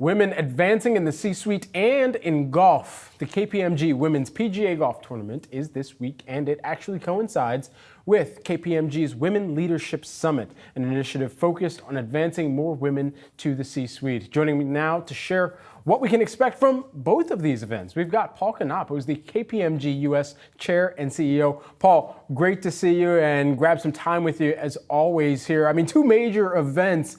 Women advancing in the C-suite and in golf. The KPMG Women's PGA Golf Tournament is this week, and it actually coincides with KPMG's Women Leadership Summit, an initiative focused on advancing more women to the C-suite. Joining me now to share what we can expect from both of these events, we've got Paul Knopp, who's the KPMG U.S. Chair and CEO. Paul, great to see you and grab some time with you as always here. I mean, two major events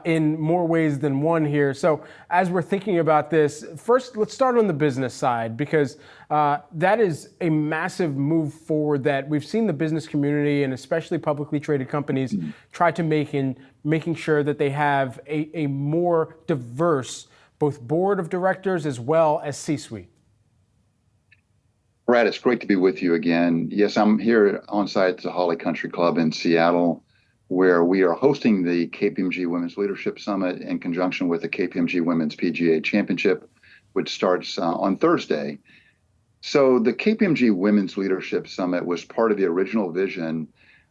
in more ways than one here. So as we're thinking about this, first, let's start on the business side, because that is a massive move forward that we've seen the business community and especially publicly traded companies try to make in making sure that they have a more diverse both board of directors as well as C-suite. Brad, it's great to be with you again. Yes, I'm here on site at the Holly Country Club in Seattle, where we are hosting the KPMG Women's Leadership Summit in conjunction with the KPMG Women's PGA Championship, which starts on Thursday. So the KPMG Women's Leadership Summit was part of the original vision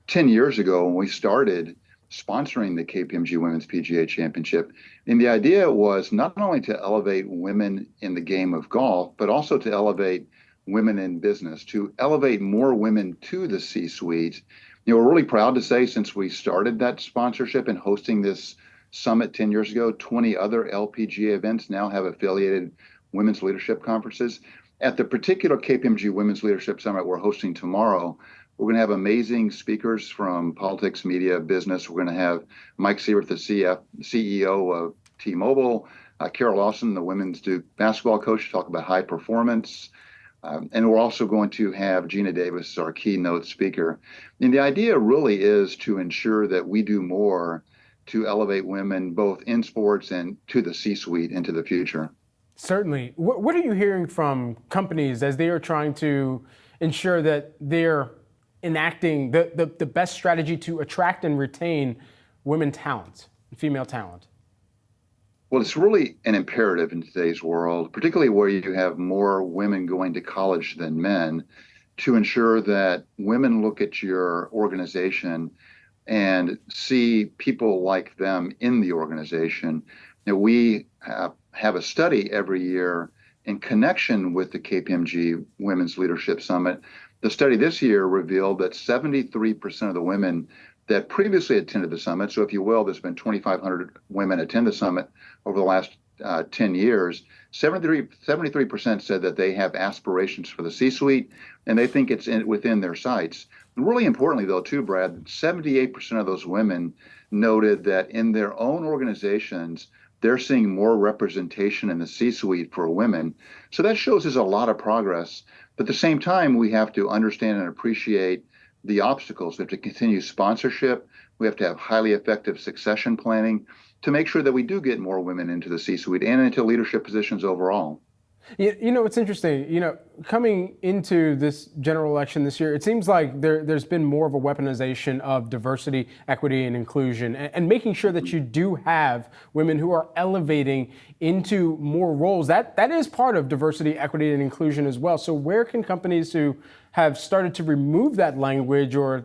10 years ago when we started sponsoring the KPMG Women's PGA Championship. And the idea was not only to elevate women in the game of golf, but also to elevate women in business, to elevate more women to the C-suite. You know, we're really proud to say since we started that sponsorship and hosting this summit 10 years ago, 20 other LPGA events now have affiliated women's leadership conferences. At the particular KPMG Women's Leadership Summit we're hosting tomorrow, we're going to have amazing speakers from politics, media, business. We're going to have Mike Sievert, the CEO of T-Mobile, Carol Lawson, the women's Duke basketball coach, to talk about high performance. And we're also going to have Gina Davis as our keynote speaker. And the idea really is to ensure that we do more to elevate women both in sports and to the C-suite into the future. Certainly. What are you hearing from companies as they are trying to ensure that they're enacting the best strategy to attract and retain women talent, female talent? Well, it's really an imperative in today's world, particularly where you have more women going to college than men, to ensure that women look at your organization and see people like them in the organization. You know, we have a study every year in connection with the KPMG Women's Leadership Summit. The study this year revealed that 73% of the women that previously attended the summit, so if you will, there's been 2,500 women attend the summit over the last 10 years, 73% said that they have aspirations for the C-suite, and they think it's within their sights. And really importantly, though, too, Brad, 78% of those women noted that in their own organizations, they're seeing more representation in the C-suite for women. So that shows us a lot of progress. But at the same time, we have to understand and appreciate the obstacles. We have to continue sponsorship. We have to have highly effective succession planning to make sure that we do get more women into the C-suite and into leadership positions overall. You know, it's interesting, coming into this general election this year, it seems like there's been more of a weaponization of diversity, equity, and inclusion, and making sure that you do have women who are elevating into more roles. That is part of diversity, equity, and inclusion as well. So where can companies who have started to remove that language or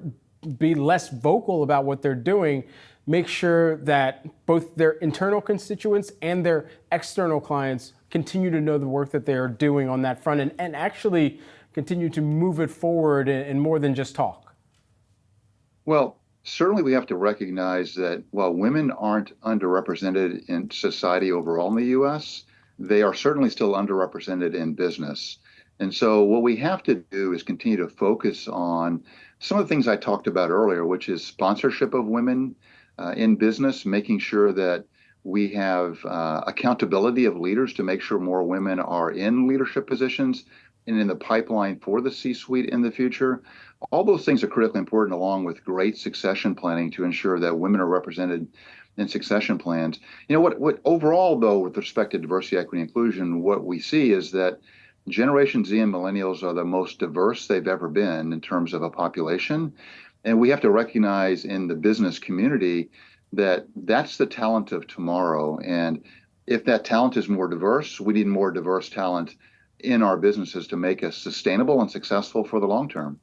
be less vocal about what they're doing make sure that both their internal constituents and their external clients continue to know the work that they are doing on that front and actually continue to move it forward and more than just talk? Well, certainly we have to recognize that while women aren't underrepresented in society overall in the U.S., they are certainly still underrepresented in business. And so what we have to do is continue to focus on some of the things I talked about earlier, which is sponsorship of women in business, making sure that we have accountability of leaders to make sure more women are in leadership positions and in the pipeline for the C-suite in the future. All those things are critically important, along with great succession planning to ensure that women are represented in succession plans. You know, what overall, though, with respect to diversity, equity, and inclusion, what we see is that Generation Z and millennials are the most diverse they've ever been in terms of a population. And we have to recognize in the business community that that's the talent of tomorrow. And if that talent is more diverse, we need more diverse talent in our businesses to make us sustainable and successful for the long term.